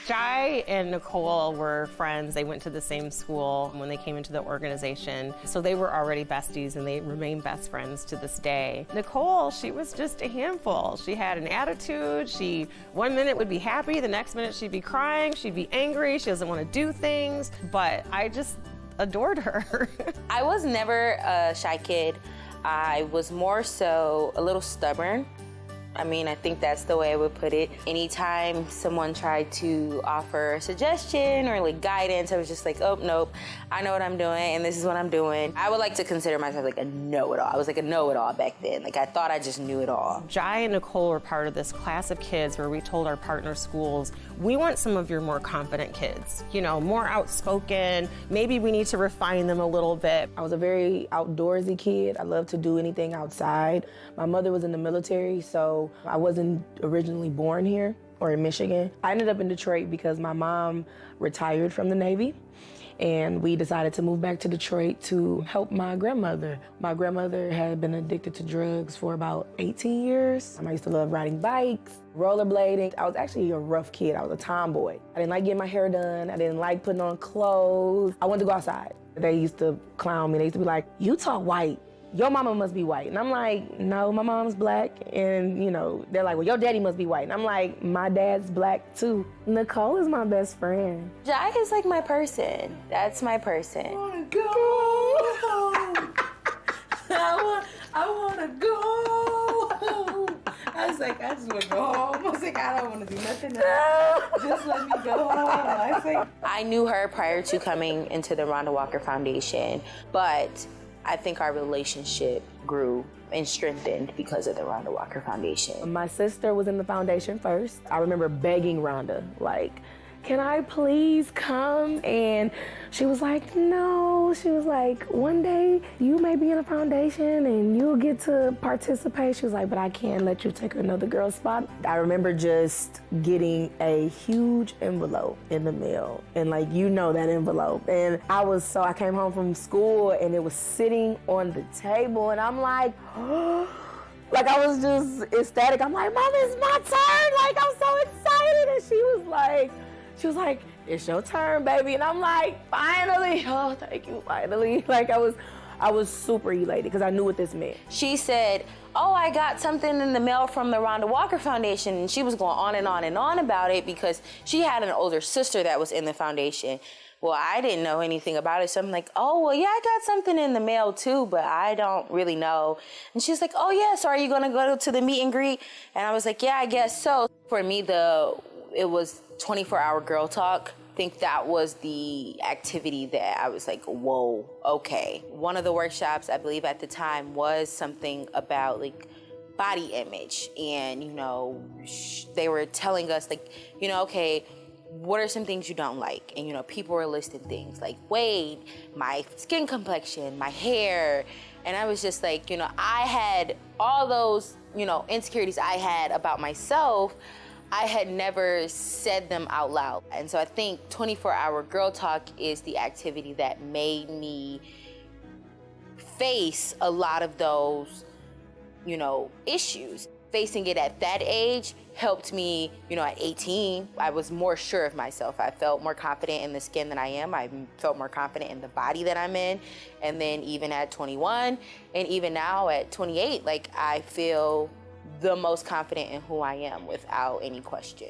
Jai and Nicole were friends. They went to the same school when they came into the organization. So they were already besties and they remain best friends to this day. Nicole, she was just a handful. She had an attitude. She, one minute would be happy, the next minute she'd be crying, she'd be angry, she doesn't want to do things. But I just adored her. I was never a shy kid. I was more so a little stubborn. I mean, I think that's the way I would put it. Anytime someone tried to offer a suggestion or like guidance, I was just like, oh, nope, I know what I'm doing and this is what I'm doing. I would like to consider myself like a know-it-all. I was like a know-it-all back then. Like I thought I just knew it all. Jai and Nicole were part of this class of kids where we told our partner schools, we want some of your more confident kids, you know, more outspoken. Maybe we need to refine them a little bit. I was a very outdoorsy kid. I loved to do anything outside. My mother was in the military, so I wasn't originally born here or in Michigan. I ended up in Detroit because my mom retired from the Navy and we decided to move back to Detroit to help my grandmother. My grandmother had been addicted to drugs for about 18 years. I used to love riding bikes, rollerblading. I was actually a rough kid. I was a tomboy. I didn't like getting my hair done. I didn't like putting on clothes. I wanted to go outside. They used to clown me. They used to be like, you talk white. Your mama must be white. And I'm like, no, my mom's black. And, you know, they're like, well, your daddy must be white. And I'm like, my dad's black too. Nicole is my best friend. Jai is like my person. That's my person. I wanna go home. I wanna go home. I was like, I just wanna go home. I was like, I don't wanna do nothing else. Just let me go home. I was like, I knew her prior to coming into the Rhonda Walker Foundation, but I think our relationship grew and strengthened because of the Rhonda Walker Foundation. My sister was in the foundation first. I remember begging Rhonda, like, can I please come? And she was like, no. She was like, one day you may be in a foundation and you'll get to participate. She was like, but I can't let you take another girl's spot. I remember just getting a huge envelope in the mail. And like, you know that envelope. And I came home from school and it was sitting on the table and I'm like, like I was just ecstatic. I'm like, Mom, it's my turn. Like, I'm so excited. And she was like, it's your turn, baby. And I'm like, finally, oh, thank you, finally. Like I was super elated because I knew what this meant. She said, oh, I got something in the mail from the Rhonda Walker Foundation. And she was going on and on and on about it because she had an older sister that was in the foundation. Well, I didn't know anything about it. So I'm like, oh, well, yeah, I got something in the mail too, but I don't really know. And she's like, oh yeah, so are you gonna go to the meet and greet? And I was like, yeah, I guess so. For me, it was 24-hour girl talk. I think that was the activity that I was like, whoa, okay. One of the workshops, I believe at the time, was something about like body image. And, you know, they were telling us like, you know, okay, what are some things you don't like? And, you know, people were listing things like weight, my skin complexion, my hair. And I was just like, you know, I had all those, you know, insecurities I had about myself. I had never said them out loud. And so I think 24-hour girl talk is the activity that made me face a lot of those, you know, issues. Facing it at that age helped me, you know, at 18, I was more sure of myself. I felt more confident in the skin than I am. I felt more confident in the body that I'm in. And then even at 21, and even now at 28, like I feel the most confident in who I am without any question.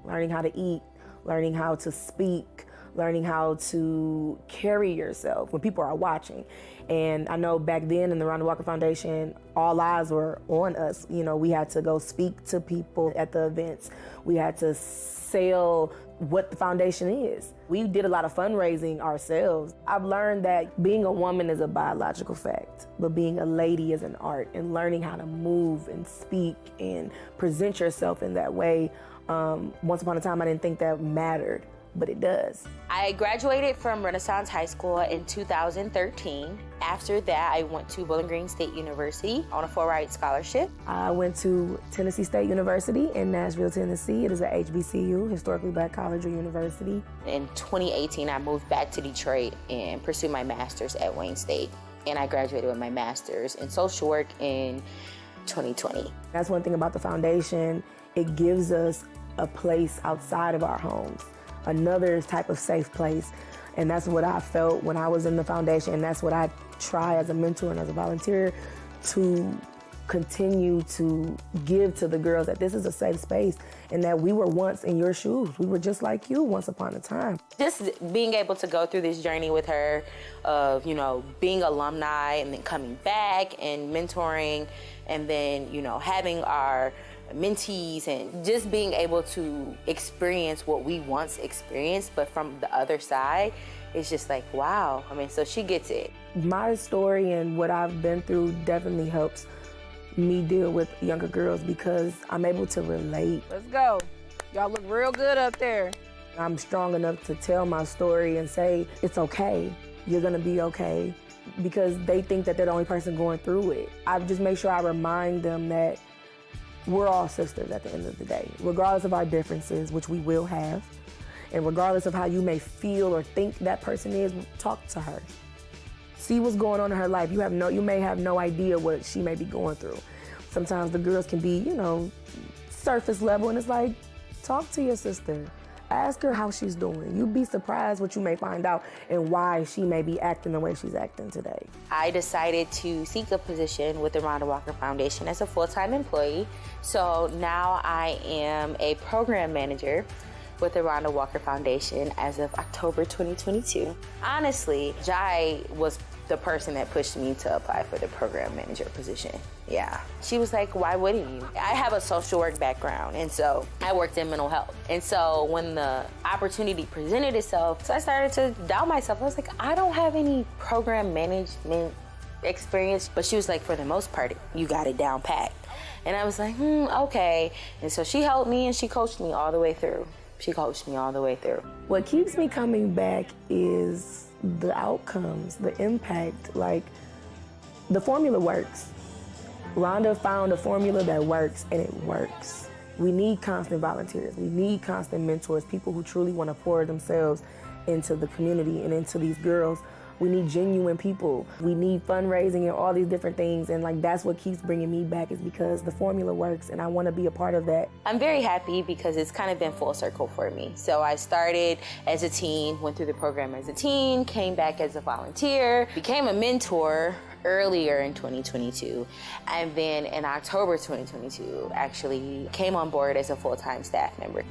Learning how to eat, learning how to speak, learning how to carry yourself when people are watching. And I know back then in the Rhonda Walker Foundation, all eyes were on us. You know, we had to go speak to people at the events. We had to sell what the foundation is. We did a lot of fundraising ourselves. I've learned that being a woman is a biological fact, but being a lady is an art, and learning how to move and speak and present yourself in that way. Once upon a time, I didn't think that mattered, but it does. I graduated from Renaissance High School in 2013. After that, I went to Bowling Green State University on a full-ride scholarship. I went to Tennessee State University in Nashville, Tennessee. It is a HBCU, historically black college or university. In 2018, I moved back to Detroit and pursued my master's at Wayne State. And I graduated with my master's in social work in 2020. That's one thing about the foundation. It gives us a place outside of our homes, another type of safe place. And that's what I felt when I was in the foundation, and that's what I try as a mentor and as a volunteer to continue to give to the girls, that this is a safe space and that we were once in your shoes. We were just like you once upon a time. Just being able to go through this journey with her of, you know, being alumni and then coming back and mentoring and then, you know, having our mentees and just being able to experience what we once experienced, but from the other side, it's just like, wow. I mean, so she gets it. My story and what I've been through definitely helps me deal with younger girls because I'm able to relate. Let's go. Y'all look real good up there. I'm strong enough to tell my story and say, it's okay. You're gonna be okay, because they think that they're the only person going through it. I just make sure I remind them that we're all sisters at the end of the day, regardless of our differences, which we will have, and regardless of how you may feel or think that person is, talk to her. See what's going on in her life. You may have no idea what she may be going through. Sometimes the girls can be, you know, surface level, and it's like, talk to your sister. Ask her how she's doing. You'd be surprised what you may find out and why she may be acting the way she's acting today. I decided to seek a position with the Rhonda Walker Foundation as a full-time employee. So now I am a program manager with the Rhonda Walker Foundation as of October 2022. Honestly, Jai was the person that pushed me to apply for the program manager position. Yeah. She was like, why wouldn't you? I have a social work background, and so I worked in mental health. And so when the opportunity presented itself, so I started to doubt myself. I was like, I don't have any program management experience. But she was like, for the most part, you got it down pat. And I was like, okay. And so she helped me and she coached me all the way through. What keeps me coming back is the outcomes, the impact. Like, the formula works. Rhonda found a formula that works, and it works. We need constant volunteers. We need constant mentors, people who truly want to pour themselves into the community and into these girls. We need genuine people. We need fundraising and all these different things. And like, that's what keeps bringing me back, is because the formula works and I want to be a part of that. I'm very happy because it's kind of been full circle for me. So I started as a teen, went through the program as a teen, came back as a volunteer, became a mentor earlier in 2022. And then in October 2022, actually came on board as a full-time staff member.